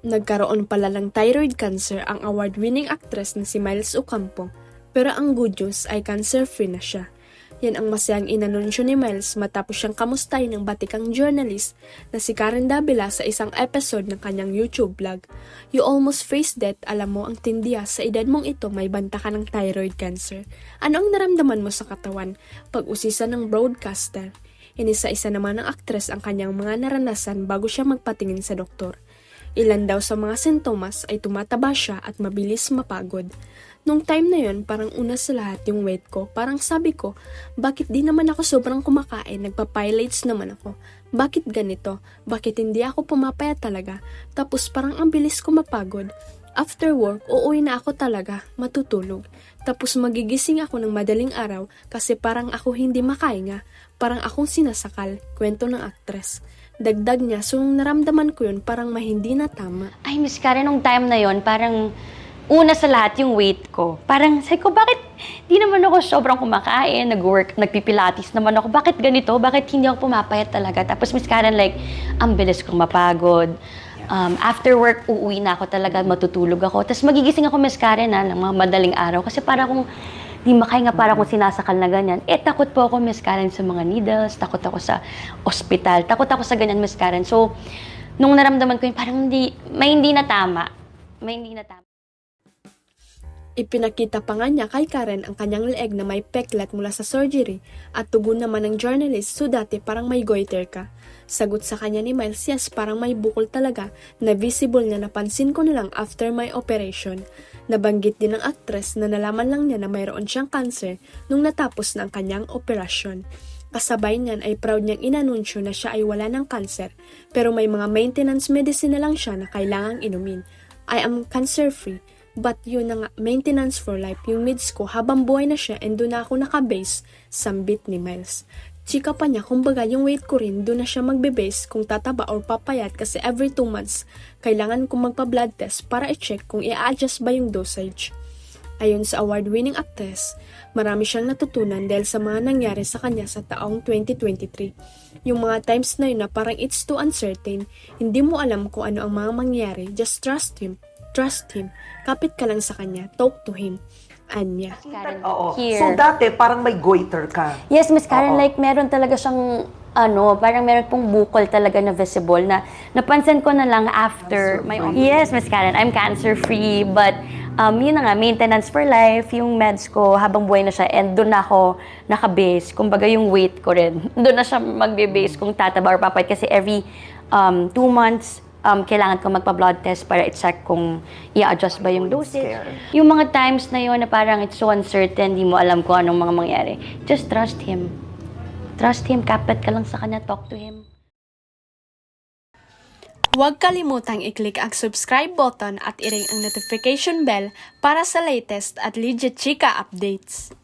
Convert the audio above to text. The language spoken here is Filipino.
Nagkaroon pala ng thyroid cancer ang award-winning actress na si Miles Ocampo, pero ang good news ay cancer-free na siya. Yan ang masayang inanunsyo ni Miles matapos siyang kamustahin ng batikang journalist na si Karen Davila sa isang episode ng kanyang YouTube vlog. You almost faced death, alam mo ang tindiya sa edad mong ito may banta ka ng thyroid cancer. Ano ang naramdaman mo sa katawan? Pag-usisan ng broadcaster. Inisa-isa naman ng aktres ang kanyang mga naranasan bago siya magpatingin sa doktor. Ilan daw sa mga sintomas ay tumataba siya at mabilis mapagod. Nung time na yon, parang una sa lahat yung weight ko. Parang sabi ko, bakit di naman ako sobrang kumakain? Nagpa-pilates naman ako. Bakit ganito? Bakit hindi ako pumapayat talaga? Tapos parang ang bilis ko mapagod. After work, uuwi na ako talaga, matutulog. Tapos magigising ako ng madaling araw kasi parang ako hindi makahinga. Parang akong sinasakal, kwento ng aktres. Dagdag niya, so nung naramdaman ko yun, parang hindi na tama. Ay, Miss Karen, nung time na yon parang una sa lahat yung weight ko. Parang sabi ko, bakit di naman ako sobrang kumakain, nag-work, nagpipilates naman ako. Bakit ganito? Bakit hindi ako pumapayat talaga? Tapos Miss Karen, like, ang bilis kong mapagod. After work, uuwi na ako talaga, matutulog ako. Tapos magigising ako, Miss Karen, ng mga madaling araw. Kasi para kung di makahinga, para kung sinasakal na ganyan. Takot po ako, Miss Karen, sa mga needles. Takot ako sa ospital. Takot ako sa ganyan, Miss Karen. So, nung naramdaman ko yun, parang may hindi na tama. May hindi na tama. Ipinakita pa nga niya kay Karen ang kanyang leeg na may peklat mula sa surgery at tugon naman ng journalist, so dati parang may goiter ka. Sagot sa kanya ni Miles, yes, parang may bukol talaga na visible na napansin ko na lang after my operation. Nabanggit din ng actress na nalaman lang niya na mayroon siyang cancer nung natapos na ang kanyang operasyon. Kasabay niyan ay proud niyang inanunsyo na siya ay wala ng cancer pero may mga maintenance medicine na lang siya na kailangang inumin. I am cancer-free. But yun na nga, maintenance for life, yung meds ko habang buhay na siya and doon na ako nakabase, sambit ni Miles. Chika pa niya, kumbaga yung weight ko rin, doon na siya magbe-base kung tataba or papayat kasi every 2 months, kailangan kong magpa-blood test para i-check kung i-adjust ba yung dosage. Ayon sa award-winning actress, marami siyang natutunan dahil sa mga nangyari sa kanya sa taong 2023. Yung mga times na yun na parang it's too uncertain, hindi mo alam kung ano ang mga mangyari, just trust him. Trust him. Kapit ka lang sa kanya. Talk to him. Anya. Karen, Oo. here. So dati, parang may goiter ka. Yes, Miss Karen, Oo. like meron talaga siyang parang meron pong bukol talaga na visible na napansin ko na lang after my Yes, Miss Karen, I'm cancer-free, but yun na nga, maintenance for life, yung meds ko habang buhay na siya, and doon na ako naka-base. Kumbaga yung weight ko rin, doon na siya magbe-base kung tataba or papayat kasi every 2 months, kailangan ko magpa-blood test para i-check kung i-adjust ba yung dosage. Yung mga times na yun na parang it's so uncertain, di mo alam kung anong mga mangyari. Just trust him. Trust him, kapit ka lang sa kanya, talk to him. Huwag kalimutang i-click ang subscribe button at i-ring ang notification bell para sa latest at legit chika updates.